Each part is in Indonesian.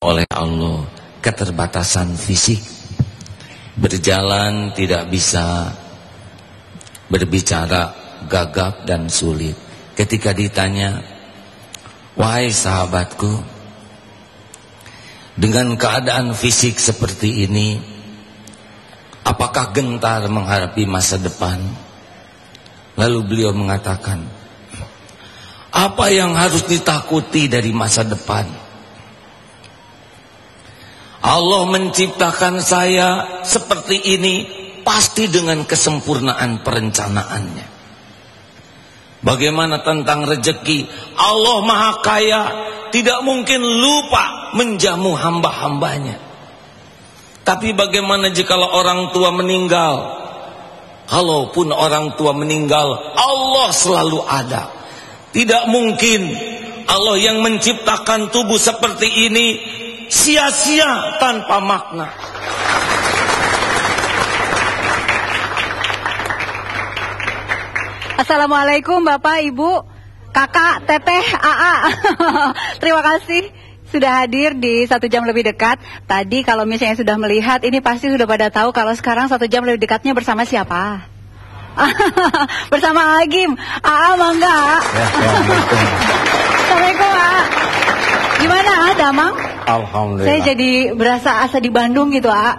oleh Allah keterbatasan fisik, berjalan tidak bisa, berbicara gagap dan sulit. Ketika ditanya, wahai sahabatku, dengan keadaan fisik seperti ini, apakah gentar menghadapi masa depan? Lalu beliau mengatakan, apa yang harus ditakuti dari masa depan? Allah menciptakan saya seperti ini pasti dengan kesempurnaan perencanaannya. Bagaimana tentang rezeki? Allah Maha Kaya, tidak mungkin lupa menjamu hamba-hambanya. Tapi bagaimana jika orang tua meninggal? Kalaupun orang tua meninggal, Allah selalu ada. Tidak mungkin Allah yang menciptakan tubuh seperti ini sia-sia tanpa makna. Assalamualaikum Bapak, Ibu, Kakak, Teteh, AA. Terima kasih sudah hadir di 1 jam lebih dekat. Tadi kalau misalnya sudah melihat, ini pasti sudah pada tahu kalau sekarang 1 jam lebih dekatnya bersama siapa? Bersama Agim. AA mangga. Ya, Assalamualaikum AA. Gimana Damang? Alhamdulillah. Saya jadi berasa asa di Bandung gitu AA.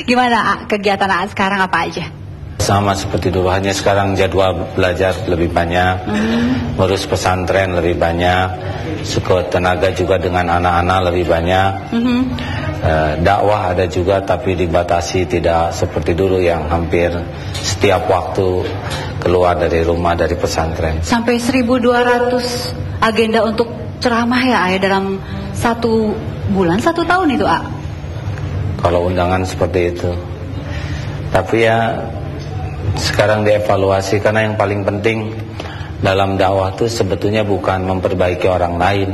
Gimana kegiatan AA sekarang apa aja? Sama seperti dulu, hanya sekarang jadwal belajar lebih banyak, ngurus pesantren lebih banyak, sekuat tenaga juga dengan anak-anak lebih banyak. Dakwah ada juga tapi dibatasi, tidak seperti dulu yang hampir setiap waktu keluar dari rumah, dari pesantren. Sampai 1.200 agenda untuk ceramah ya dalam 1 bulan, 1 tahun itu Kalau undangan seperti itu. Tapi ya sekarang dievaluasi, karena yang paling penting dalam dakwah itu sebetulnya bukan memperbaiki orang lain.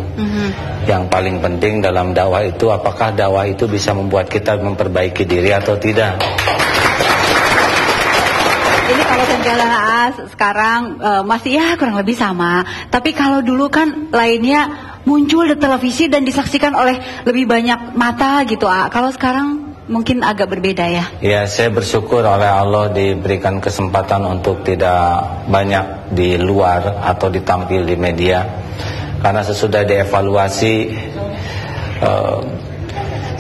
Yang paling penting dalam dakwah itu, apakah dakwah itu bisa membuat kita memperbaiki diri atau tidak. Ini kalau kendala sekarang masih ya kurang lebih sama. Tapi kalau dulu kan lainnya muncul di televisi dan disaksikan oleh lebih banyak mata gitu. Kalau sekarang mungkin agak berbeda ya. Ya, saya bersyukur oleh Allah diberikan kesempatan untuk tidak banyak di luar atau ditampil di media. Karena sesudah dievaluasi,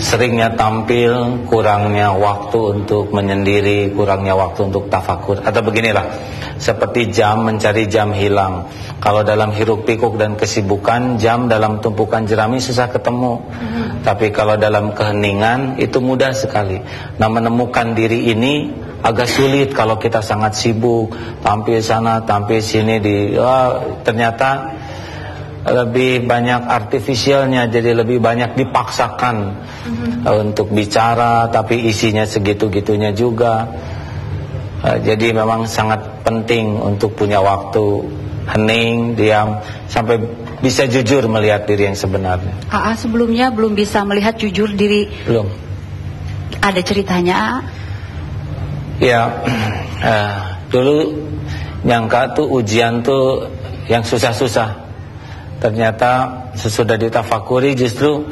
seringnya tampil, kurangnya waktu untuk menyendiri, kurangnya waktu untuk tafakur. Atau beginilah, seperti jam mencari jam hilang. Kalau dalam hiruk pikuk dan kesibukan, jam dalam tumpukan jerami susah ketemu. Tapi kalau dalam keheningan itu mudah sekali. Nah, menemukan diri ini agak sulit kalau kita sangat sibuk, tampil sana, tampil sini, ternyata lebih banyak artifisialnya, jadi lebih banyak dipaksakan untuk bicara, tapi isinya segitu-gitunya juga. Jadi memang sangat penting untuk punya waktu hening, diam, sampai bisa jujur melihat diri yang sebenarnya. Sebelumnya belum bisa melihat jujur diri. Belum. Ada ceritanya Ya, dulu nyangka tuh ujian tuh yang susah-susah. Ternyata sesudah ditafakuri justru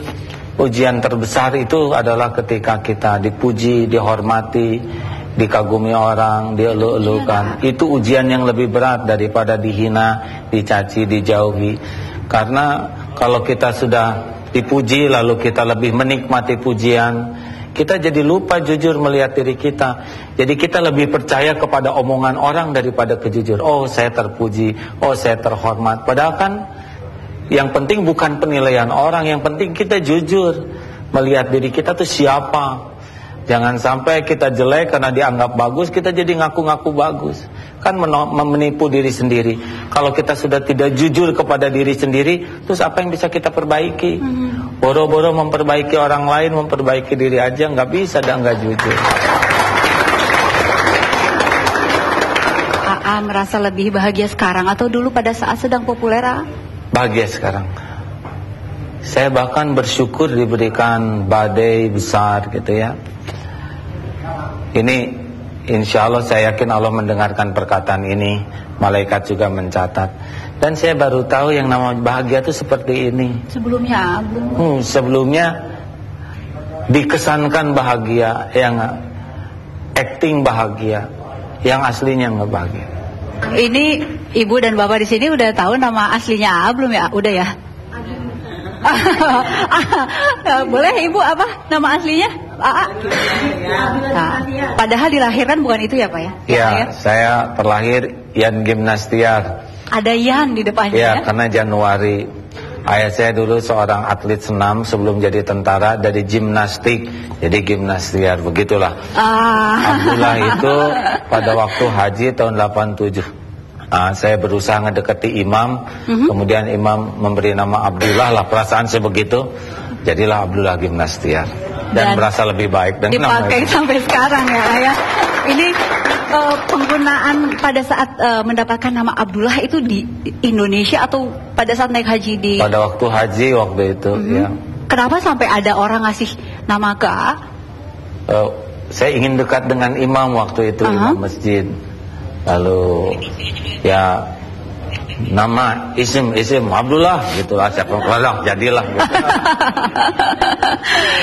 ujian terbesar itu adalah ketika kita dipuji, dihormati, dikagumi orang, dielu-elukan. Itu ujian yang lebih berat daripada dihina, dicaci, dijauhi. Karena kalau kita sudah dipuji lalu kita lebih menikmati pujian, kita jadi lupa jujur melihat diri kita. Jadi kita lebih percaya kepada omongan orang daripada kejujuran. Oh, saya terpuji, oh saya terhormat. Padahal kan yang penting bukan penilaian orang, yang penting kita jujur melihat diri kita tuh siapa. Jangan sampai kita jelek karena dianggap bagus, kita jadi ngaku-ngaku bagus. Kan menipu diri sendiri. Kalau kita sudah tidak jujur kepada diri sendiri, terus apa yang bisa kita perbaiki? Boro-boro memperbaiki orang lain, memperbaiki diri aja nggak bisa dan nggak jujur. Merasa lebih bahagia sekarang atau dulu pada saat sedang populer? Bahagia sekarang. Saya bahkan bersyukur diberikan badai besar gitu ya. Ini insya Allah saya yakin Allah mendengarkan perkataan ini. Malaikat juga mencatat. Dan saya baru tahu yang namanya bahagia itu seperti ini. Sebelumnya belum. Sebelumnya dikesankan bahagia, yang acting bahagia, yang aslinya nggak bahagia. Ini Ibu dan Bapak di sini udah tahu nama aslinya AA belum ya? Udah ya? Boleh Ibu apa nama aslinya? AA? Nah, padahal dilahirkan bukan itu ya Pak ya? Ya, saya terlahir Yan Gimnastiar. Ada Yan di depannya ya? Ya, karena Januari. Ayah saya dulu seorang atlet senam sebelum jadi tentara, dari gimnastik jadi Gimnastiar, begitulah. Abdullah itu pada waktu haji tahun 87. Saya berusaha ngedekati imam, kemudian imam memberi nama Abdullah lah, perasaan saya begitu, jadilah Abdullah Gimnastiar. Dan berasa lebih baik dan dipakai sampai sekarang ya Ayah. Ini penggunaan pada saat mendapatkan nama Abdullah itu di Indonesia atau pada saat naik haji di? Pada waktu haji waktu itu ya. Kenapa sampai ada orang ngasih nama ke AA? Saya ingin dekat dengan imam waktu itu, imam masjid. Lalu ya nama isim Abdullah gitulah, siapa jadilah gitu.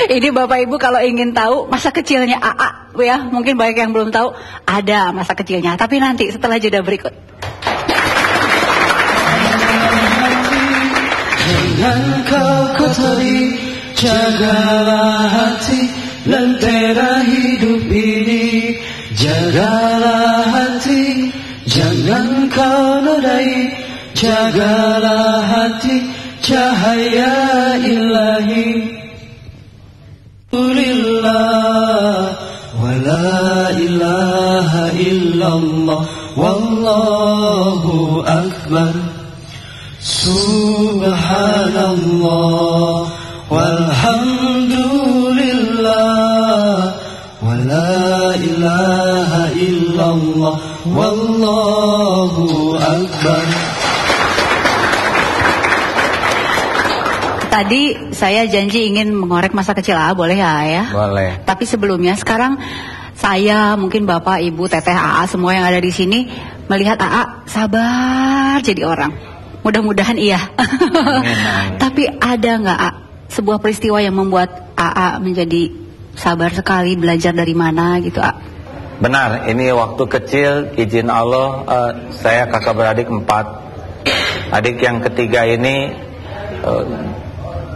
Ini Bapak Ibu kalau ingin tahu masa kecilnya AA ya, mungkin banyak yang belum tahu, ada masa kecilnya, tapi nanti setelah jeda berikut. Jangan kau kotori, jagalah hati, lentera hidup ini. Jagalah hati, jangan kau nodai, jagalah hati, cahaya ilahi. Lillah wa la ilaha illallah, wallahu akbar. Subhanallah walhamdulillah, wa la ilaha illallah, wallahu akbar. Tadi saya janji ingin mengorek masa kecil AA, boleh ya? Boleh. Tapi sebelumnya sekarang saya, mungkin Bapak, Ibu, Teteh, AA, semua yang ada di sini melihat AA sabar jadi orang. Mudah-mudahan iya. Tapi ada nggak sebuah peristiwa yang membuat AA menjadi sabar sekali, belajar dari mana gitu AA? Benar, ini waktu kecil izin Allah, saya kakak beradik 4. Adik yang ketiga ini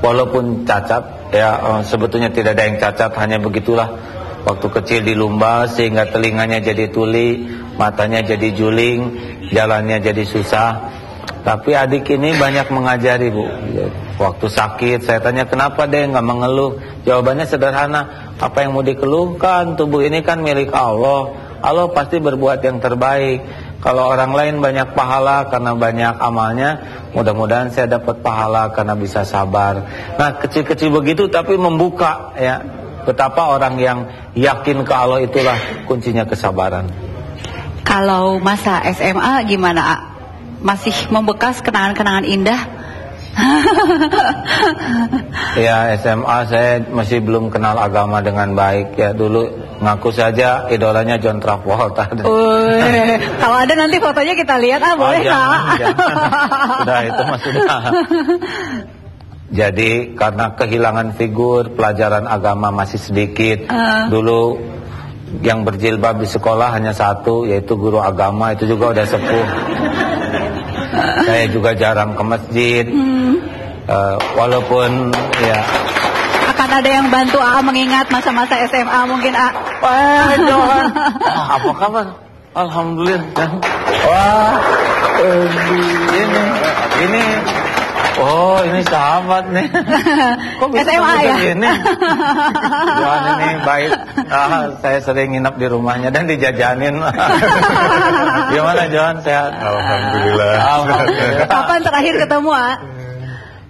walaupun cacat ya, sebetulnya tidak ada yang cacat, hanya begitulah waktu kecil dilumba sehingga telinganya jadi tuli, matanya jadi juling, jalannya jadi susah. Tapi adik ini banyak mengajari Bu. Waktu sakit saya tanya kenapa deh nggak mengeluh, jawabannya sederhana, apa yang mau dikeluhkan, tubuh ini kan milik Allah, Allah pasti berbuat yang terbaik. Kalau orang lain banyak pahala karena banyak amalnya, mudah-mudahan saya dapat pahala karena bisa sabar. Nah kecil-kecil begitu tapi membuka ya, betapa orang yang yakin ke Allah itulah kuncinya kesabaran. Kalau masa SMA gimana A? Masih membekas kenangan-kenangan indah? Ya SMA saya masih belum kenal agama dengan baik ya. Dulu ngaku saja idolanya John Travolta. Kalau ada nanti fotonya kita lihat boleh jangan. Sudah itu mas sudah. Jadi karena kehilangan figur, pelajaran agama masih sedikit. Dulu yang berjilbab di sekolah hanya satu, yaitu guru agama, itu juga udah sepuh. Saya juga jarang ke masjid. Walaupun ya akan ada yang bantu AA mengingat masa-masa SMA mungkin A. Wah, Johan. Apa kabar? Alhamdulillah. Wah, ini. Oh, ini sahabat nih. Kok bisa SMA ya? Ini? Johan ini baik. Saya sering nginap di rumahnya dan dijajanin. Gimana Johan, sehat? Alhamdulillah. Alhamdulillah. Kapan terakhir ketemu A?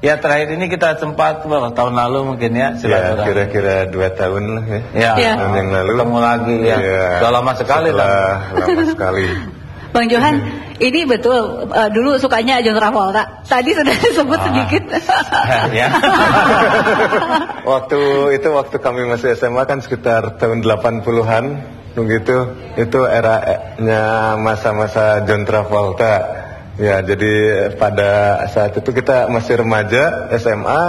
Ya terakhir ini kita sempat tahun lalu mungkin ya. Ya kira-kira 2 tahun lah ya. Ya. Tahun yang lalu. Ketemu lagi ya. Sudah lama sekali lah. Lama sekali. Bang Johan, ini betul dulu sukanya John Travolta. Tadi sudah disebut sedikit. Ya. Waktu kami masih SMA kan sekitar tahun 80-an. begitu. Itu eranya masa-masa John Travolta. Ya, jadi pada saat itu kita masih remaja, SMA,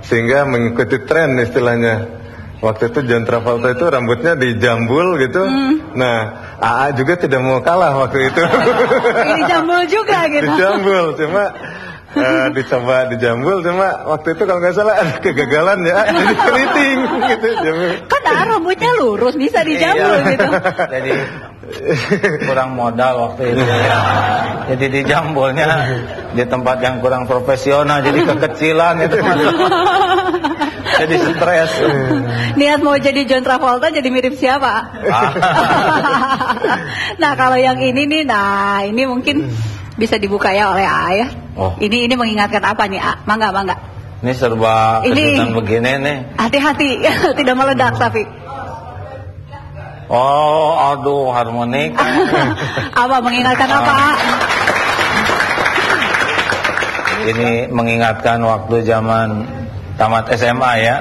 sehingga mengikuti tren istilahnya. Waktu itu John Travolta itu rambutnya dijambul gitu. Nah, AA juga tidak mau kalah waktu itu. Dijambul juga gitu. Dijambul, cuma dicoba dijambul, cuma waktu itu kalau nggak salah ada kegagalan ya, jadi keriting gitu. Kan rambutnya lurus, bisa dijambul gitu. Jadi kurang modal waktu itu ya. Jadi dijambulnya di tempat yang kurang profesional, jadi kekecilan itu. Jadi stres. Niat mau jadi John Travolta jadi mirip siapa? Nah, kalau yang ini nih, nah ini mungkin bisa dibuka ya oleh A ya. Oh. Ini mengingatkan apa nih A? Mangga. Ini serba kejutan begini nih. Hati-hati, tidak meledak tapi. Oh, aduh, harmonika. Apa mengingatkan apa A? Ini mengingatkan waktu zaman tamat SMA ya.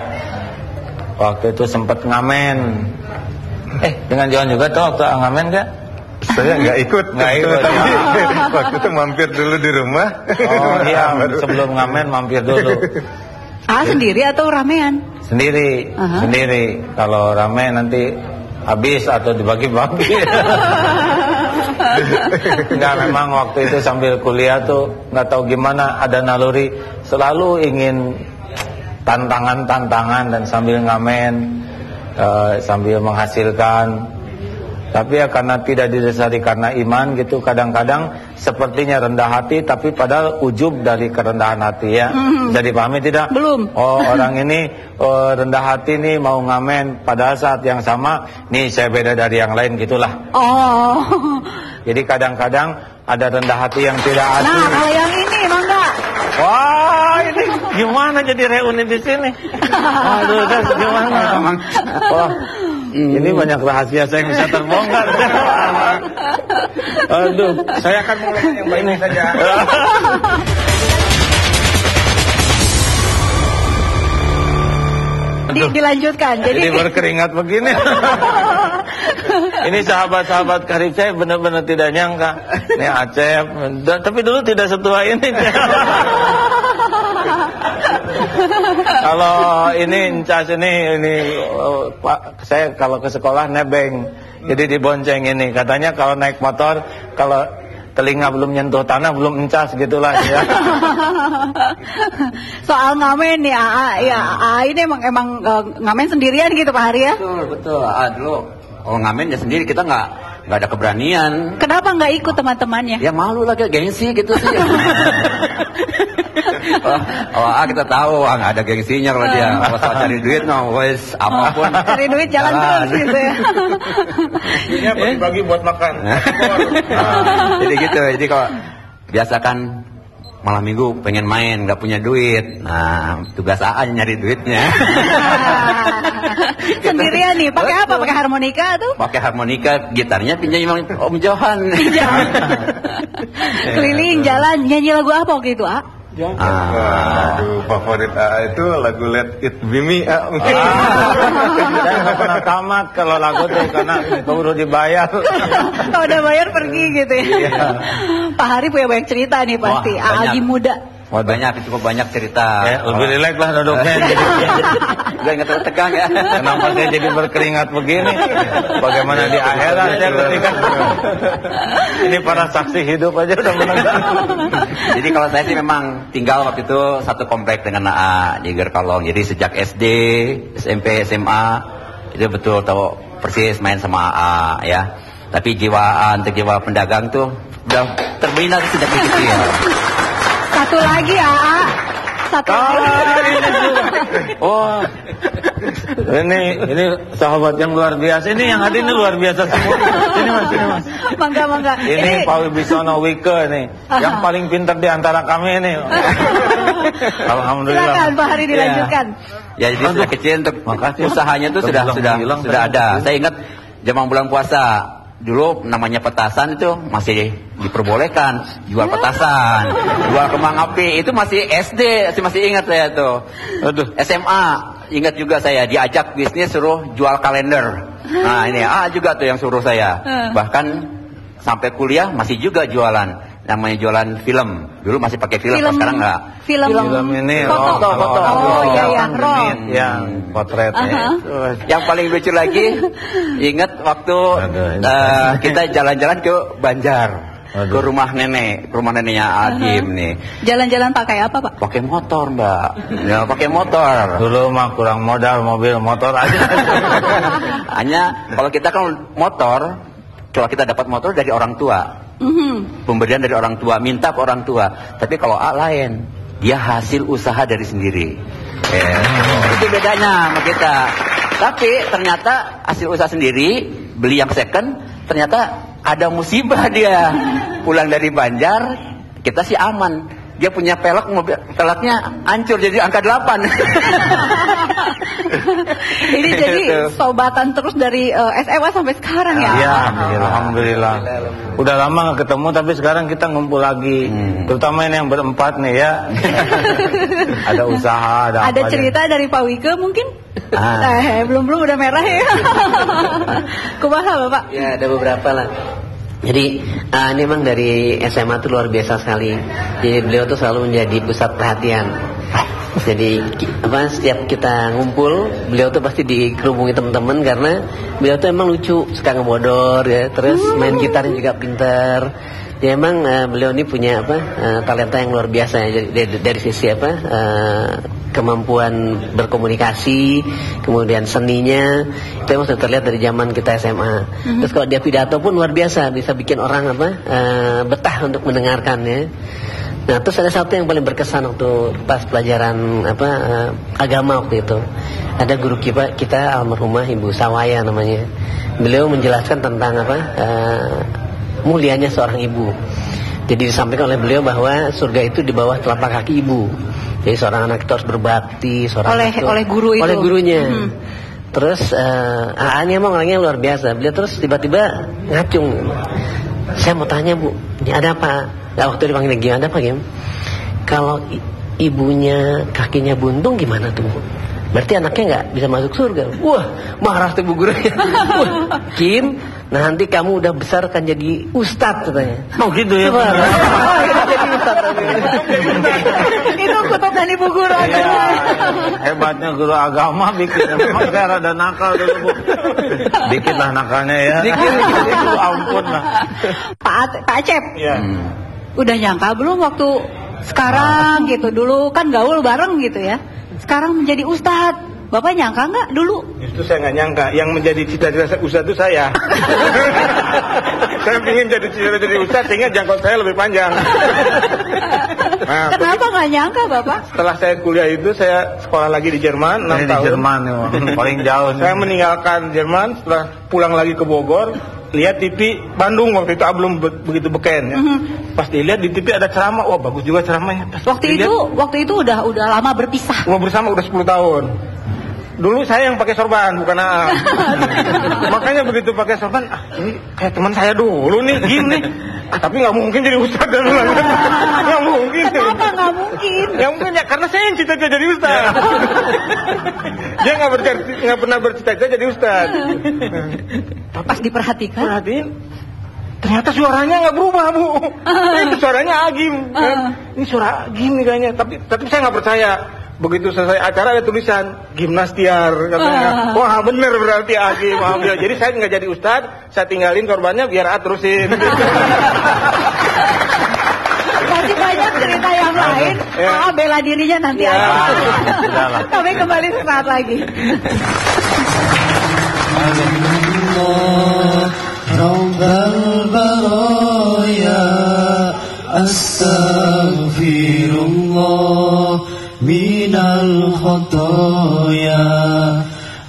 Waktu itu sempat ngamen. Dengan Johan juga tuh waktu ngamen gak? Saya nggak ikut. Waktu itu mampir dulu di rumah. Oh iya, sebelum ngamen mampir dulu. Sendiri atau ramean? Sendiri. Kalau rame nanti habis atau dibagi-bagi. Enggak, memang waktu itu sambil kuliah tuh nggak tahu gimana, ada naluri selalu ingin tantangan dan sambil ngamen, sambil menghasilkan. Tapi ya karena tidak didasari karena iman gitu, kadang-kadang sepertinya rendah hati, tapi padahal ujub dari kerendahan hati ya. Jadi pahami tidak? Belum. Oh, orang ini rendah hati nih mau ngamen, padahal saat yang sama nih saya beda dari yang lain gitulah. Oh. Jadi kadang-kadang ada rendah hati yang tidak asli. Nah, kalau yang ini mangga. Wah, ini gimana jadi reuni di sini? Aduh, gimana? Wah, ini banyak rahasia saya yang bisa terbongkar. Aduh, saya akan menggunakan yang baik saja. Dilanjutkan. Jadi berkeringat begini. Ini sahabat-sahabat karib saya benar-benar tidak nyangka. Ini Acep, tapi dulu tidak setua ini. Kalau ini Encas ini Pak, saya kalau ke sekolah nebeng. Jadi dibonceng ini. Katanya kalau naik motor, kalau telinga belum nyentuh tanah belum encas gitulah ya. Soal ngamen nih AA ini emang ngamen sendirian gitu Pak Hari ya? Betul. Dulu ngamen ya sendiri, kita nggak ada keberanian. Kenapa nggak ikut teman-temannya? Ya malu lah, gengsi gitu sih. Kita tahu nggak ada gengsinya kalau dia soal cari duit wes apapun. Cari duit jalan terus gitu ya. Ini bagi buat makan. Jadi gitu. Jadi kalau biasa kan malam minggu pengen main nggak punya duit, nah tugas AA nyari duitnya. Sendirian nih, pakai apa? Pakai harmonika tuh? Pakai harmonika, gitarnya pinjam Om Johan. Keliling jalan, nyanyi lagu apa waktu itu A? Aduh, favorit AA itu lagu Let It Be Me. Mungkin. Saya nggak pernah tamat kalau lagu tuh karena keburu dibayar. Kalau udah bayar pergi gitu ya. Pak Hari punya banyak cerita nih pasti. AA muda. Cukup banyak cerita. Lebih rileks lah duduknya. Gak nggak tegang ya. Kenapa saya jadi berkeringat begini? Bagaimana di akhirat saya ketika ini para saksi hidup aja udah menang. Jadi kalau saya sih memang tinggal waktu itu satu komplek dengan AA di Gerkalong. Jadi sejak SD, SMP, SMA itu betul tahu persis main sama AA ya. Tapi untuk jiwa pendagang tuh udah terbina sejak kecil. Satu lagi AA. Ini sahabat yang luar biasa. Ini yang hadir ini luar biasa semua. Sini mas. Mangga. Ini Pak Wibisono Wike nih, yang paling pintar di antara kami ini. Alhamdulillah. Silakan Pak Hari dilanjutkan. Ya jadi sejak kecil untuk usahanya itu sudah ada. Saya ingat zaman bulan puasa dulu namanya petasan itu masih diperbolehkan jual petasan, jual kembang api itu masih SD, masih ingat saya tuh. Aduh. SMA ingat juga saya diajak bisnis suruh jual kalender. Nah ini juga tuh yang suruh saya. Bahkan sampai kuliah masih juga jualan. Namanya jualan film. Dulu masih pakai film, sekarang enggak. Film ini foto. Oh iya, yang potret. Yang paling lucu lagi ingat waktu kita jalan-jalan ke Banjar. Ke rumah neneknya Agim nih. Jalan-jalan pakai apa, Pak? Pakai motor, Mbak. Ya, pakai motor. Dulu mah kurang modal, mobil, motor aja. Hanya kalau kita kan motor, kalau kita dapat motor dari orang tua. Pemberian dari orang tua, minta ke orang tua. Tapi kalau A lain, dia hasil usaha dari sendiri. Itu bedanya sama kita. Tapi ternyata hasil usaha sendiri, beli yang second, ternyata ada musibah dia. Pulang dari Banjar, kita sih aman. Dia punya pelek, peleknya hancur jadi angka 8. Ini jadi sobatan terus dari SMA sampai sekarang ya? Iya, alhamdulillah. Udah lama nggak ketemu, tapi sekarang kita ngumpul lagi. Terutama ini yang berempat nih ya. Ada usaha, ada apa cerita dari Pak Wike mungkin? Belum udah merah ya. Kumaha Bapak? Ya ada beberapa lah. Jadi ini memang dari SMA itu luar biasa sekali. Jadi beliau tuh selalu menjadi pusat perhatian. Jadi setiap kita ngumpul, beliau tuh pasti dikerubungi teman-teman karena beliau tuh emang lucu, suka ngebodor ya, terus main gitar juga pinter. Ya emang beliau ini punya talenta yang luar biasa ya, dari sisi kemampuan berkomunikasi, kemudian seninya itu emang sudah terlihat dari zaman kita SMA. Terus kalau dia pidato pun luar biasa, bisa bikin orang betah untuk mendengarkannya. Nah terus ada satu yang paling berkesan waktu pas pelajaran agama waktu itu. Ada guru kita almarhumah Ibu Sawaya namanya. Beliau menjelaskan tentang mulianya seorang ibu. Jadi disampaikan oleh beliau bahwa surga itu di bawah telapak kaki ibu. Jadi seorang anak itu harus berbakti, oleh guru itu. Oleh gurunya. Terus ini emang orangnya luar biasa. Beliau terus tiba-tiba ngacung. Saya mau tanya Bu, ini ada apa? Nah, waktu dipanggil gimana ada apa Gim? Kalau ibunya kakinya buntung gimana tuh Bu? Berarti anaknya nggak bisa masuk surga. Wah, marah tuh bu gurunya. Wah, Kim, nanti kamu udah besar kan jadi ustadz katanya. Oh gitu ya. Jadi ustadz. Itu kutub dari ibu guru agama. Hebatnya guru agama bikin. Memang saya rada nakal dulu Bu. Dikit lah nakalnya ya. Dikit. Ampun lah. Pak Acep. Ya. Udah nyangka belum waktu sekarang gitu, dulu kan gaul bareng gitu ya. Sekarang menjadi ustadz, Bapak nyangka nggak dulu? Justru saya nggak nyangka, yang menjadi cita-cita ustadz itu saya. Saya ingin jadi ustadz sehingga jangkauan saya lebih panjang. Nah, kenapa nggak nyangka Bapak? Setelah saya kuliah itu saya sekolah lagi di Jerman 6 tahun. Di Jerman ya, paling jauh. Saya meninggalkan Jerman setelah pulang lagi ke Bogor. Lihat TV Bandung waktu itu belum begitu beken ya. Pas dilihat di TV ada ceramah, wah bagus juga ceramahnya. Waktu itu udah lama berpisah. Bersama udah 10 tahun. Dulu saya yang pakai sorban, bukan AA. Makanya begitu pakai sorban, ini kayak teman saya dulu nih, gini. Tapi nggak mungkin jadi ustadz dan nggak mungkin. Kenapa nggak mungkin? Ya mungkin ya karena saya yang cita-cita jadi ustadz. Dia nggak pernah bercita-cita jadi ustadz. Pas diperhatikan, ternyata suaranya nggak berubah Bu. Itu suaranya Agim. Ini suara Agim nih kayaknya. Tapi saya nggak percaya. Begitu selesai acara ada tulisan gimnastiar katanya. Wah bener berarti Agim. Jadi saya nggak jadi ustadz. Saya tinggalin korbannya biar terusin. Masih banyak cerita yang lain. Bela dirinya nanti aja. Kami kembali sesaat lagi. Rabbal baraya astaghfirullah minal khotoya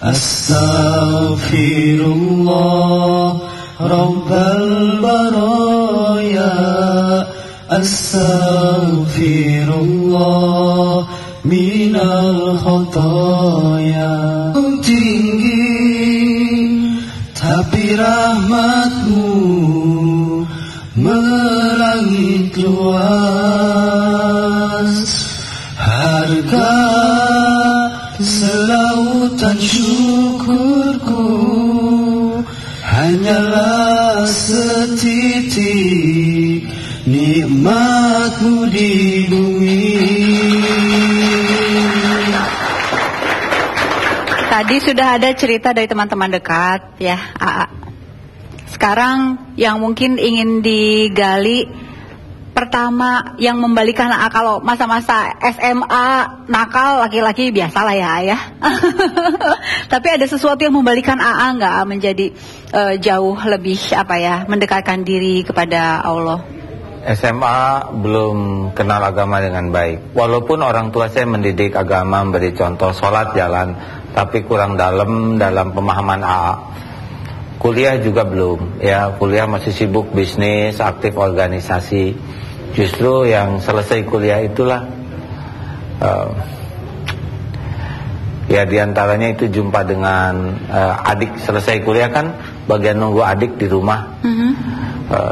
astaghfirullah Rabbal baraya astaghfirullah minal khotoya. Tinggi tapi rahmatmu selautan syukurku hanyalah setitik nikmatmu di bumi. Tadi sudah ada cerita dari teman-teman dekat ya, AA. Sekarang yang mungkin ingin digali, pertama yang membalikan AA, kalau masa-masa SMA nakal laki-laki biasalah ya ayah. Tapi ada sesuatu yang membalikan AA nggak menjadi jauh lebih mendekatkan diri kepada Allah? SMA belum kenal agama dengan baik. Walaupun orang tua saya mendidik agama, memberi contoh sholat jalan, tapi kurang dalam pemahaman AA. Kuliah juga belum, ya kuliah masih sibuk bisnis, aktif organisasi. Justru yang selesai kuliah itulah, ya diantaranya itu jumpa dengan adik selesai kuliah kan, bagian nunggu adik di rumah.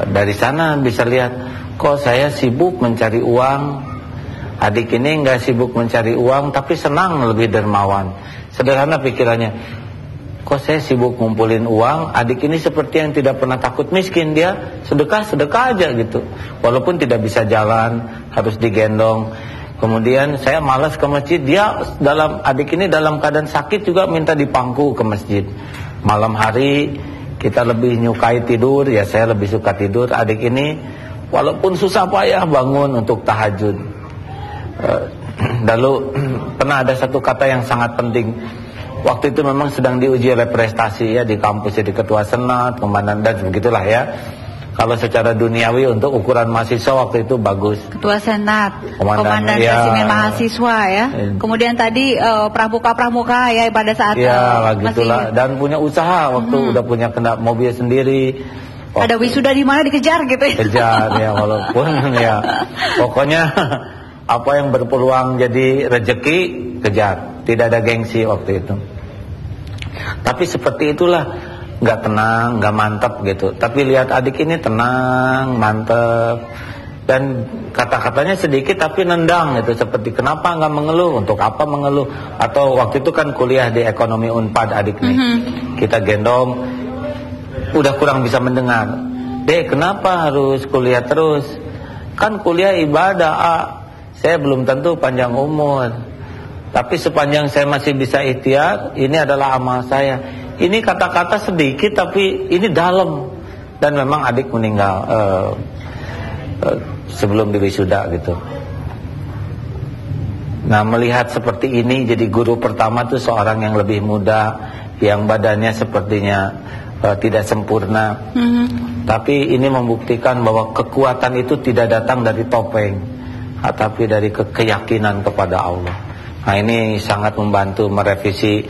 Dari sana bisa lihat, kok saya sibuk mencari uang, adik ini nggak sibuk mencari uang, tapi senang lebih dermawan. Sederhana pikirannya, kok saya sibuk ngumpulin uang, adik ini seperti yang tidak pernah takut miskin, dia sedekah aja gitu. Walaupun tidak bisa jalan, harus digendong. Kemudian saya malas ke masjid, adik ini dalam keadaan sakit juga minta dipangku ke masjid. Malam hari kita lebih nyukai tidur, ya saya lebih suka tidur. Adik ini walaupun susah payah bangun untuk tahajud. Lalu pernah ada satu kata yang sangat penting. Waktu itu memang sedang diuji oleh prestasi ya, di kampus jadi ketua senat, komandan dan begitulah ya. Kalau secara duniawi untuk ukuran mahasiswa waktu itu bagus. Ketua senat, komandan resimen mahasiswa ya. Kemudian tadi pramuka ya pada saat gitulah. Dan punya usaha waktu udah punya mobil sendiri. Ada wisuda di mana dikejar gitu ya. Kejar ya, walaupun ya pokoknya apa yang berpeluang jadi rezeki kejar, tidak ada gengsi waktu itu. Tapi seperti itulah, nggak tenang, nggak mantap gitu. Tapi lihat adik ini tenang, mantap, dan kata-katanya sedikit tapi nendang gitu. Seperti kenapa nggak mengeluh, untuk apa mengeluh? Atau waktu itu kan kuliah di ekonomi Unpad adik nih, kita gendong, udah kurang bisa mendengar. Dek, kenapa harus kuliah terus? Kan kuliah ibadah. Saya belum tentu panjang umur, tapi sepanjang saya masih bisa ikhtiar, ini adalah amal saya. Ini kata-kata sedikit tapi ini dalam. Dan memang adik meninggal sebelum diwisuda gitu. Nah, melihat seperti ini, jadi guru pertama tuh seorang yang lebih muda, yang badannya sepertinya tidak sempurna. Tapi ini membuktikan bahwa kekuatan itu tidak datang dari topeng, tapi dari keyakinan kepada Allah. Nah, ini sangat membantu merevisi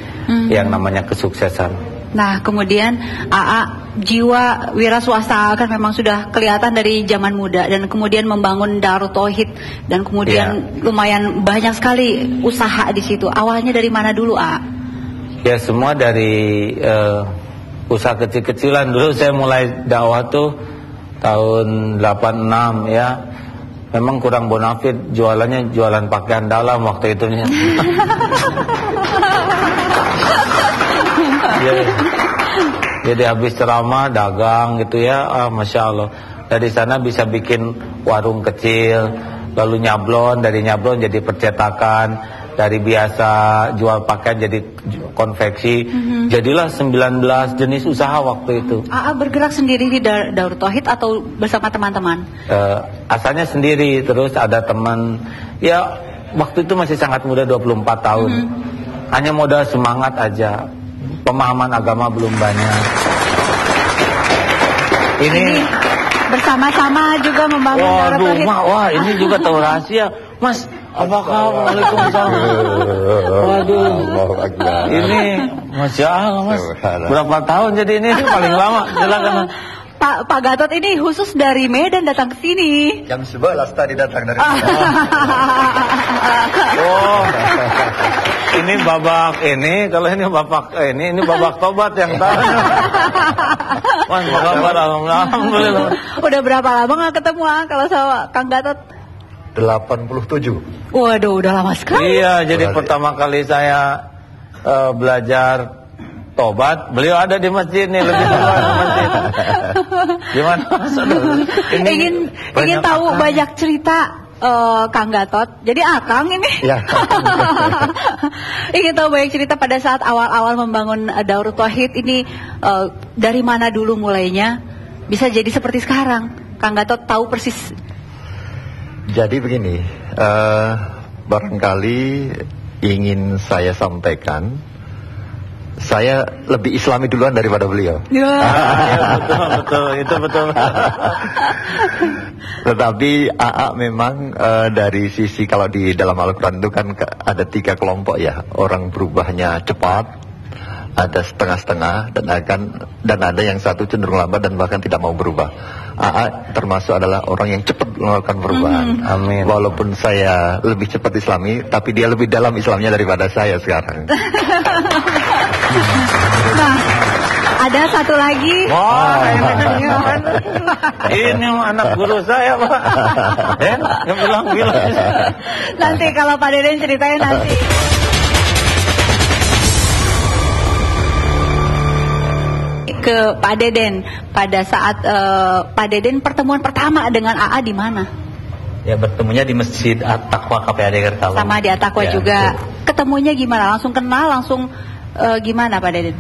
yang namanya kesuksesan. Nah, kemudian AA, jiwa wira swasta kan memang sudah kelihatan dari zaman muda, dan kemudian membangun Darut Tauhid, dan kemudian lumayan banyak sekali usaha di situ. Awalnya dari mana dulu, AA? Ya, semua dari usaha kecil-kecilan. Dulu saya mulai dakwah tuh tahun 86 ya. Memang kurang bonafit, jualannya jualan pakaian dalam waktu itu. Jadi habis ceramah dagang gitu ya, Masya Allah. Dari sana bisa bikin warung kecil, lalu nyablon, dari nyablon jadi percetakan, dari biasa jual pakaian jadi konveksi. Jadilah 19 jenis usaha waktu itu. AA bergerak sendiri di Darut Tauhid atau bersama teman-teman? Asalnya sendiri, terus ada teman. Ya waktu itu masih sangat muda, 24 tahun. Hanya modal semangat aja. Pemahaman agama belum banyak. Ini bersama-sama juga membangun Darut Tauhid. Wah, ini juga tahu rahasia, Mas. Apakah? Waalaikumsalam. Waduh, ini Masya Allah, Mas. Berapa tahun jadi ini paling lama? Silakan. Pak Gatot ini khusus dari Medan datang ke sini. Jam 11 tadi datang dari Medan. Oh, ini babak ini, kalau ini babak ini babak tobat yang tahu. Mas, alhamdulillah. Udah berapa lama nggak ketemu kalau sama Kang Gatot? 87. Waduh, udah lama sekali. Iya, jadi pertama kali saya belajar tobat, beliau ada di masjid nih, lebih duluan di masjid. Gimana? Ingin tahu banyak cerita Kang Gatot. Jadi Akang ini. Ya. Ingin tahu banyak cerita pada saat awal-awal membangun Darut Tauhid ini, dari mana dulu mulainya bisa jadi seperti sekarang. Kang Gatot tahu persis. Jadi begini, barangkali ingin saya sampaikan, saya lebih Islami duluan daripada beliau. Ya. Betul, itu betul. Tetapi AA memang dari sisi, kalau di dalam Al-Quran itu kan ada 3 kelompok ya. Orang berubahnya cepat, ada setengah-setengah, dan ada yang satu cenderung lambat dan bahkan tidak mau berubah. AA termasuk adalah orang yang cepat melakukan perubahan. Amin. Walaupun saya lebih cepat Islami, tapi dia lebih dalam Islamnya daripada saya sekarang. Nah, ada satu lagi. Wah, ini anak guru saya, Pak. Yang bilang. Nanti kalau Pak Deden ceritain nanti. Ke Pak Deden, pada saat Pak Deden pertemuan pertama dengan AA di mana? Ya, bertemunya di Masjid At-Taqwa KPAD Gerkalong. Sama di At-Taqwa ya, juga. Betul. Ketemunya gimana? Langsung kenal, langsung gimana Pak Deden?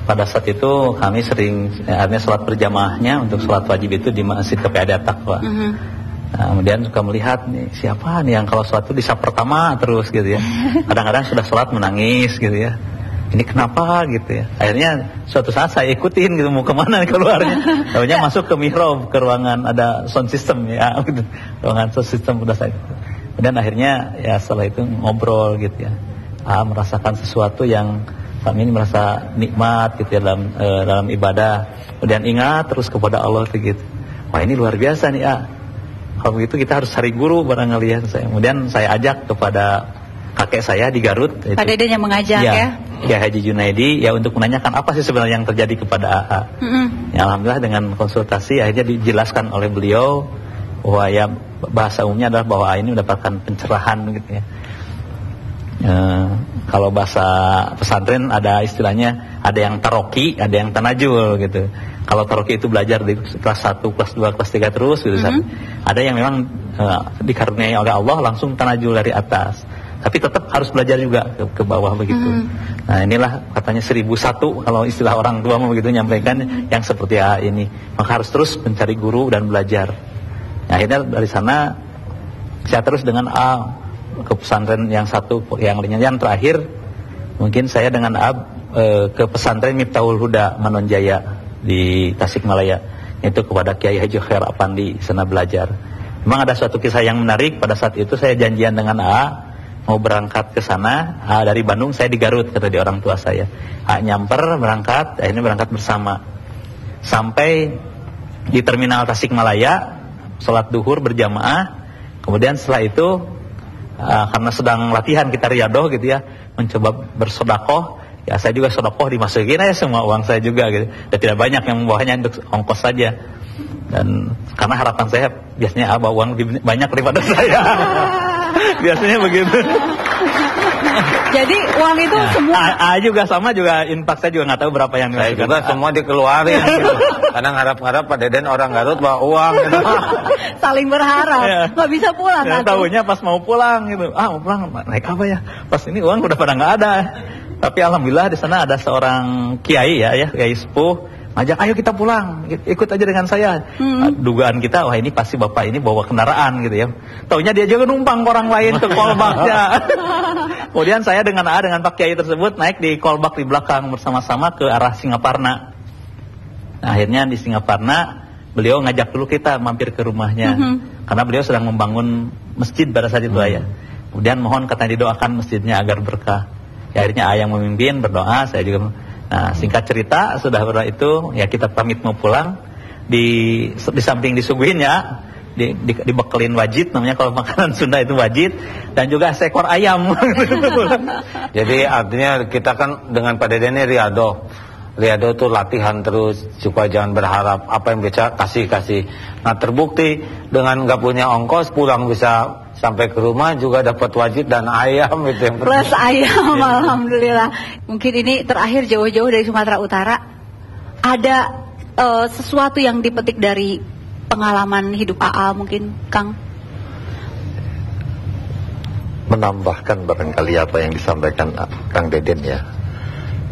Pada saat itu kami sering, artinya sholat berjamaahnya untuk sholat wajib itu di Masjid KPAD At-Taqwa. Nah, kemudian suka melihat nih, siapa nih yang kalau sholat itu di saf pertama terus gitu ya. Kadang-kadang sudah sholat menangis gitu ya. Ini kenapa gitu ya. Akhirnya suatu saat saya ikutin gitu, mau kemana keluarnya. Tahunya masuk ke mihrab, ke ruangan ada sound system ya gitu. Ruangan sound system udah saya. Dan akhirnya ya setelah itu ngobrol gitu ya. Merasakan sesuatu yang kami ini merasa nikmat gitu ya dalam ibadah. Kemudian ingat terus kepada Allah gitu. Wah, ini luar biasa nih Kalau begitu kita harus cari guru barangkali ya. Kemudian saya ajak kepada kakek saya di Garut. Pak Deden yang mengajak ya? Ya, Haji Junaidi ya, untuk menanyakan apa sih sebenarnya yang terjadi kepada AA. Ya, alhamdulillah dengan konsultasi akhirnya dijelaskan oleh beliau bahwa ya bahasa umumnya adalah bahwa AA ini mendapatkan pencerahan gitu ya. Kalau bahasa pesantren ada istilahnya, ada yang taroki, ada yang tanajul gitu. Kalau taroki itu belajar di kelas 1, kelas 2, kelas 3 terus gitu. Ada yang memang dikaruniai oleh Allah langsung tanajul dari atas. Tapi tetap harus belajar juga ke bawah begitu. Nah, inilah katanya 1001 kalau istilah orang tua mau begitu nyampaikan yang seperti ini. Maka harus terus mencari guru dan belajar. Nah, akhirnya dari sana saya terus dengan ke pesantren yang satu, yang lainnya. Yang terakhir mungkin saya dengan ke pesantren Miftahul Huda Manonjaya di Tasikmalaya, itu kepada Kiai Haji Khair Apandi, sana belajar. Memang ada suatu kisah yang menarik. Pada saat itu saya janjian dengan mau berangkat ke sana. Dari Bandung, saya di Garut kata di orang tua saya. Nyamper berangkat, akhirnya berangkat bersama. Sampai di terminal Tasikmalaya, sholat duhur berjamaah. Kemudian setelah itu karena sedang latihan kita riadoh gitu ya, mencoba bersodakoh. Ya, saya juga sodakoh, dimasukin aja semua uang saya juga gitu. Dan tidak banyak yang membawanya untuk ongkos saja. Dan karena harapan saya biasanya bawa uang lebih banyak daripada saya. Biasanya begitu. Jadi uang itu semua juga sama, juga infak saya juga nggak tahu berapa yang saya juga semua dikeluarin gitu. Kadang harap-harap Pak Deden orang Garut bawa uang gitu. Saling berharap, nggak bisa pulang. Tahunya pas mau pulang gitu, mau pulang naik apa ya? Pas ini uang udah pada nggak ada. Tapi alhamdulillah di sana ada seorang kiai ya kiai sepuh, ngajak ayo kita pulang, ikut aja dengan saya. Dugaan kita, wah ini pasti bapak ini bawa kendaraan gitu ya. Taunya dia juga numpang ke orang lain ke kolbaknya. Kemudian saya dengan Pak Kiai tersebut naik di kolbak di belakang bersama-sama ke arah Singaparna. Nah, akhirnya di Singaparna beliau ngajak dulu kita mampir ke rumahnya. Karena beliau sedang membangun masjid pada saat itu ya. Kemudian mohon katanya didoakan masjidnya agar berkah. Ya, akhirnya yang memimpin berdoa, saya juga. Nah, singkat cerita sudah berdoa itu ya kita pamit mau pulang. Di samping disuguhin ya, dibekelin wajit, namanya kalau makanan Sunda itu wajit, dan juga seekor ayam. Jadi artinya kita kan dengan Pak Deden ini riadoh itu latihan terus, supaya jangan berharap apa yang bisa kasih. Nah, terbukti dengan nggak punya ongkos pulang bisa sampai ke rumah juga dapat wajib dan ayam itu yang Plus ayam, alhamdulillah. Mungkin ini terakhir jauh-jauh dari Sumatera Utara. Ada sesuatu yang dipetik dari pengalaman hidup AA mungkin, Kang? Menambahkan barangkali apa yang disampaikan Kang Deden ya.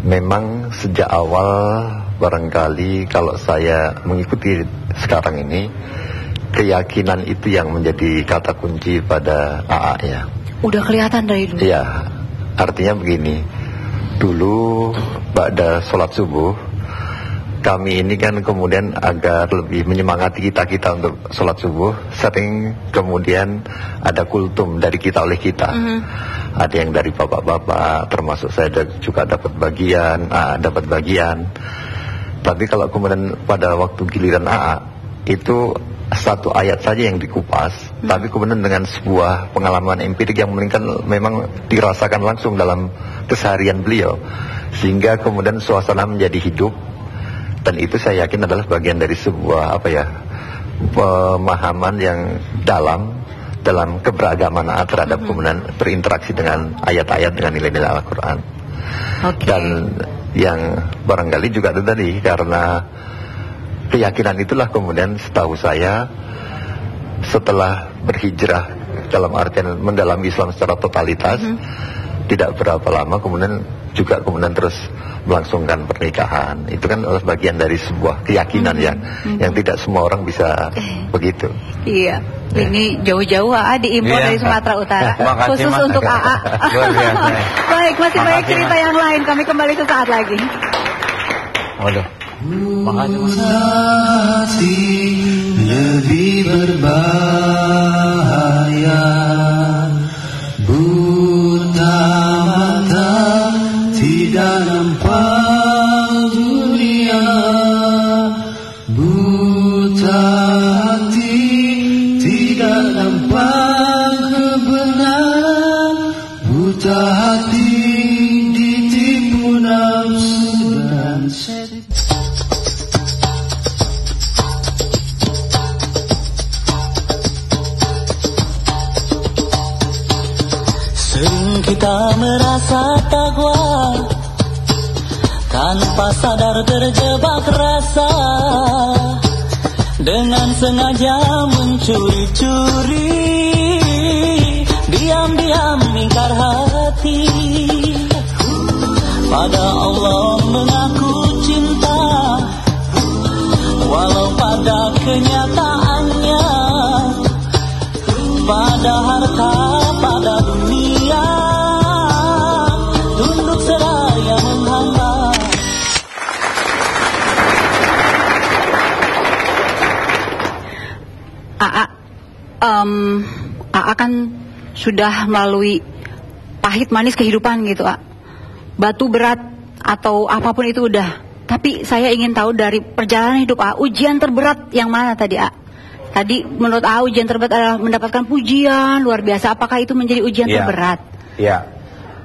Memang sejak awal barangkali kalau saya mengikuti sekarang ini, keyakinan itu yang menjadi kata kunci pada AA ya. Udah kelihatan dari dulu. Iya, artinya begini. Dulu pada sholat subuh, kami ini kan kemudian agar lebih menyemangati kita untuk sholat subuh, sering kemudian ada kultum dari kita oleh kita. Ada yang dari bapak-bapak, termasuk saya juga dapat bagian, AA dapat bagian. Tapi kalau kemudian pada waktu giliran AA, itu satu ayat saja yang dikupas, tapi kemudian dengan sebuah pengalaman empirik yang memang dirasakan langsung dalam keseharian beliau, sehingga kemudian suasana menjadi hidup. Dan itu saya yakin adalah bagian dari sebuah pemahaman yang dalam keberagaman terhadap kemudian berinteraksi dengan ayat-ayat dengan nilai-nilai Al-Quran. Dan yang barangkali juga itu tadi, karena keyakinan itulah kemudian setahu saya setelah berhijrah dalam artian mendalami Islam secara totalitas, tidak berapa lama kemudian terus melangsungkan pernikahan. Itu kan adalah bagian dari sebuah keyakinan yang tidak semua orang bisa begitu. Iya, ini jauh-jauh AA diimpor dari Sumatera Utara. Khusus untuk AA. Baik, masih banyak cerita yang lain. Kami kembali sesaat lagi. Waduh. Hati lebih berbahaya, buta mata tidak nampak dunia, buta hati tidak nampak kebenaran, buta hati ditipu nafsu dan setan. Sering kita merasa takwa, tanpa sadar terjebak rasa, dengan sengaja mencuri-curi, diam-diam ingkar hati. Pada Allah mengaku cinta, walau pada kenyataannya, pada harta, pada dunia, tunduk seraya menghamba. AA kan sudah melalui pahit manis kehidupan gitu, batu berat atau apapun itu udah. Tapi saya ingin tahu dari perjalanan hidup AA, ujian terberat yang mana tadi, A? Tadi menurut AA ujian terberat adalah mendapatkan pujian luar biasa. Apakah itu menjadi ujian terberat? Ya,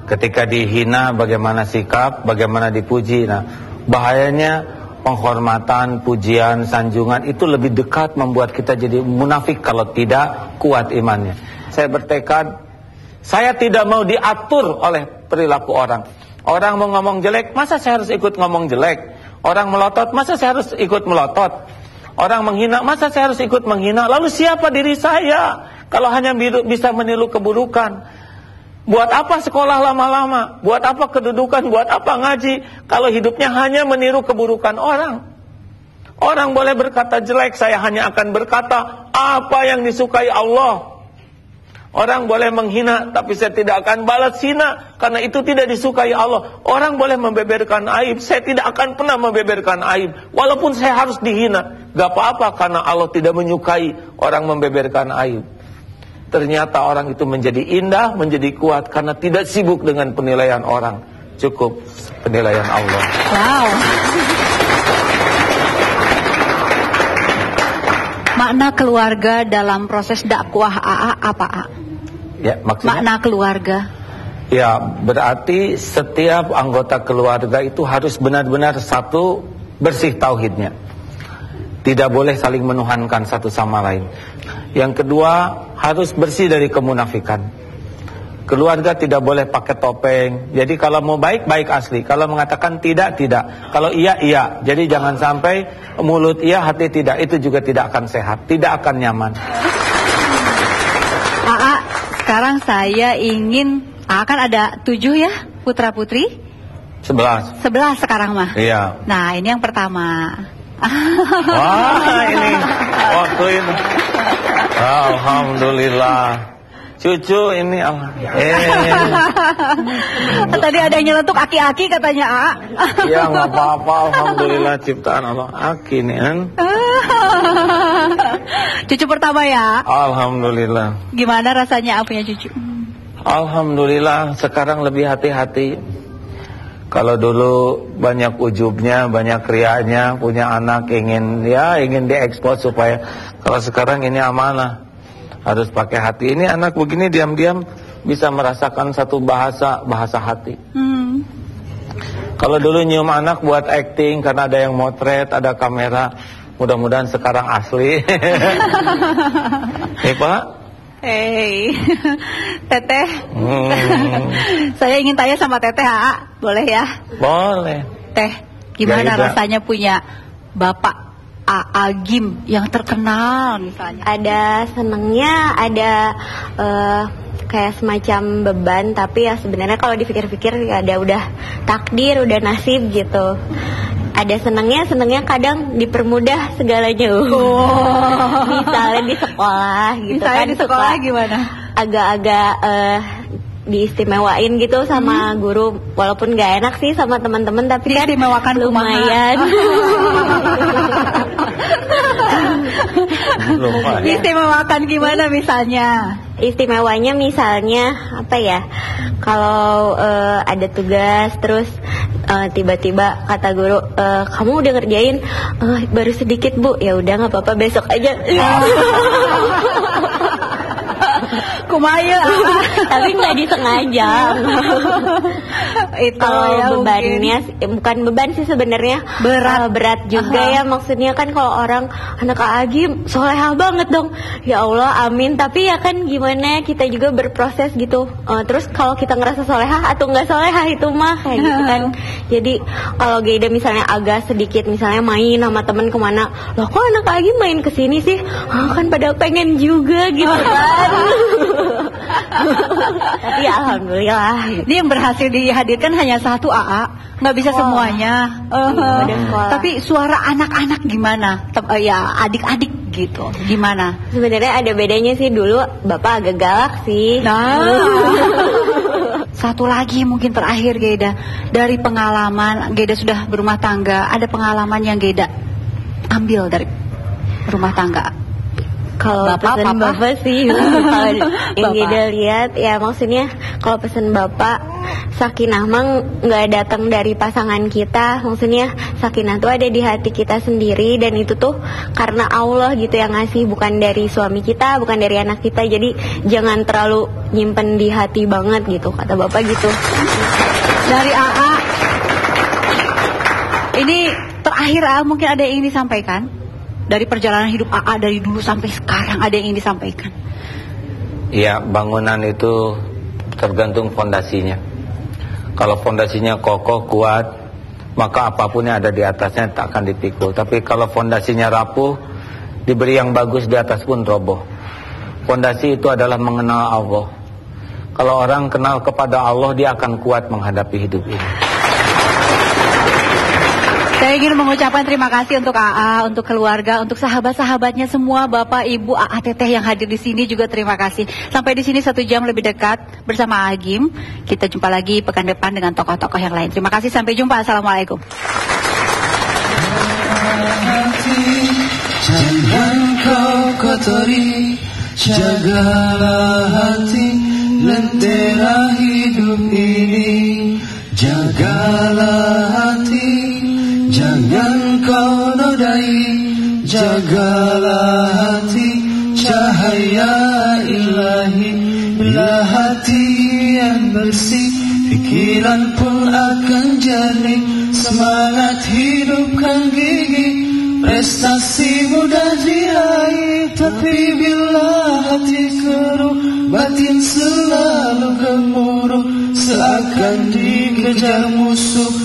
ketika dihina bagaimana sikap, bagaimana dipuji. Nah, bahayanya penghormatan, pujian, sanjungan itu lebih dekat membuat kita jadi munafik kalau tidak kuat imannya. Saya bertekad, saya tidak mau diatur oleh perilaku orang. Orang mau ngomong jelek, masa saya harus ikut ngomong jelek? Orang melotot, masa saya harus ikut melotot? Orang menghina, masa saya harus ikut menghina? Lalu siapa diri saya kalau hanya bisa meniru keburukan? Buat apa sekolah lama-lama? Buat apa kedudukan? Buat apa ngaji? Kalau hidupnya hanya meniru keburukan orang. Orang boleh berkata jelek, saya hanya akan berkata apa yang disukai Allah. Orang boleh menghina, tapi saya tidak akan balas hina, karena itu tidak disukai Allah. Orang boleh membeberkan aib, saya tidak akan pernah membeberkan aib, walaupun saya harus dihina. Gak apa-apa, karena Allah tidak menyukai orang membeberkan aib. Ternyata orang itu menjadi indah, menjadi kuat, karena tidak sibuk dengan penilaian orang. Cukup penilaian Allah. Wow. Makna keluarga dalam proses dakwah AA apa, A? Ya, maksudnya? Makna keluarga. Ya, berarti setiap anggota keluarga itu harus benar-benar satu, bersih tauhidnya. Tidak boleh saling menuhankan satu sama lain. Yang kedua, harus bersih dari kemunafikan. Keluarga tidak boleh pakai topeng. Jadi kalau mau baik, baik asli. Kalau mengatakan tidak, tidak. Kalau iya, iya. Jadi jangan sampai mulut iya, hati tidak. Itu juga tidak akan sehat, tidak akan nyaman. AA, sekarang saya ingin, kan ada 7 ya putra putri? 11 sekarang mah. Iya. Nah, ini yang pertama. Wah, ini waktu ini. Alhamdulillah. Cucu ini Tadi ada yang nyelentuk aki-aki katanya A. Ya nggak apa-apa, alhamdulillah ciptaan Allah. Aki nih kan. Cucu pertama ya. Alhamdulillah. Gimana rasanya A punya cucu? Alhamdulillah sekarang lebih hati-hati. Kalau dulu banyak ujubnya, banyak riaknya, punya anak ingin diekspos supaya, kalau sekarang ini amanah. Harus pakai hati. Ini anak begini diam-diam bisa merasakan satu bahasa hati. Kalau dulu nyium anak buat acting karena ada yang motret, ada kamera. Mudah-mudahan sekarang asli. Pak? Hey, Teteh. Saya ingin tanya sama Teteh, boleh ya? Boleh. Teh, gimana rasanya punya bapak Agim yang terkenal misalnya? Ada senengnya, ada kayak semacam beban, tapi ya sebenarnya kalau dipikir-pikir ya ada udah takdir, udah nasib gitu. Ada senengnya kadang dipermudah segalanya. Misalnya di sekolah gitu. Misalnya di sekolah gimana? Agak-agak diistimewain gitu sama guru, walaupun gak enak sih sama teman-teman, tapi kan lumayan. Istimewakan gimana misalnya? Istimewanya misalnya apa ya? Kalau ada tugas terus tiba-tiba kata guru, kamu udah ngerjain? Baru sedikit Bu. Ya udah nggak apa-apa, besok aja. Kumaya. Tapi nggak disengaja. Kalau bebannya bukan beban sih sebenarnya, berat juga ya. Maksudnya kan kalau orang anak Agim solehah banget dong, ya Allah amin. Tapi ya kan gimana, kita juga berproses gitu. Terus kalau kita ngerasa solehah atau nggak solehah itu mah kayak gitu kan. Jadi kalau Geida misalnya agak sedikit misalnya main sama temen kemana, loh kok anak Agim main kesini sih? Kan pada pengen juga gitu kan. Tapi ya alhamdulillah. Ini yang berhasil dihadirkan hanya satu AA, nggak bisa semuanya. Tapi suara anak-anak gimana? Ya adik-adik gitu, gimana? Sebenarnya ada bedanya sih, dulu bapak agak galak sih. Satu lagi mungkin terakhir Geida, dari pengalaman Geida sudah berumah tangga, ada pengalaman yang Geida ambil dari rumah tangga? Kalau pesan bapak sih, kalau yang Geida lihat ya, maksudnya kalau pesan bapak, sakinah mang nggak datang dari pasangan kita, maksudnya sakinah tuh ada di hati kita sendiri, dan itu tuh karena Allah gitu yang ngasih, bukan dari suami kita, bukan dari anak kita. Jadi jangan terlalu nyimpen di hati banget gitu, kata bapak gitu. Dari AA, ini terakhir AA mungkin ada yang ingin disampaikan? Dari perjalanan hidup AA dari dulu sampai sekarang, ada yang ingin disampaikan? Ya, bangunan itu tergantung fondasinya. Kalau fondasinya kokoh, kuat, maka apapun yang ada di atasnya tak akan dipikul. Tapi kalau fondasinya rapuh, diberi yang bagus di atas pun roboh. Fondasi itu adalah mengenal Allah. Kalau orang kenal kepada Allah, dia akan kuat menghadapi hidup ini. Saya ingin mengucapkan terima kasih untuk AA, untuk keluarga, untuk sahabat-sahabatnya semua, Bapak, Ibu, AA, Teteh yang hadir di sini juga terima kasih. Sampai di sini 1 jam lebih dekat bersama Agim. Kita jumpa lagi pekan depan dengan tokoh-tokoh yang lain. Terima kasih, sampai jumpa. Assalamualaikum. Jangan kau kotori, jagalah hati, lentera hidup ini. Jagalah hati, jangan kau nodai, jagalah hati, cahaya ilahi. Bila hati yang bersih, pikiran pun akan jernih. Semangat hidupkan gigi. Prestasi mudah diraih, tapi bila hati keruh, batin selalu gemuruh, seakan dikejar musuh.